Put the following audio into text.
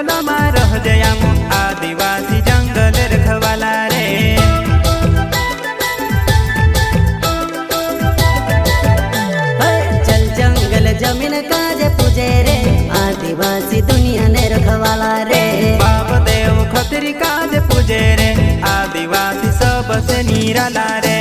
जंगल में रह जयाम आदिवासी जंगल रखवाला रे। चल जंगल जमीन काजे पूजे रे आदिवासी दुनिया ने रखवाला रे। बाप देव खतरी काज पूजे रे आदिवासी सबसे निराला रे।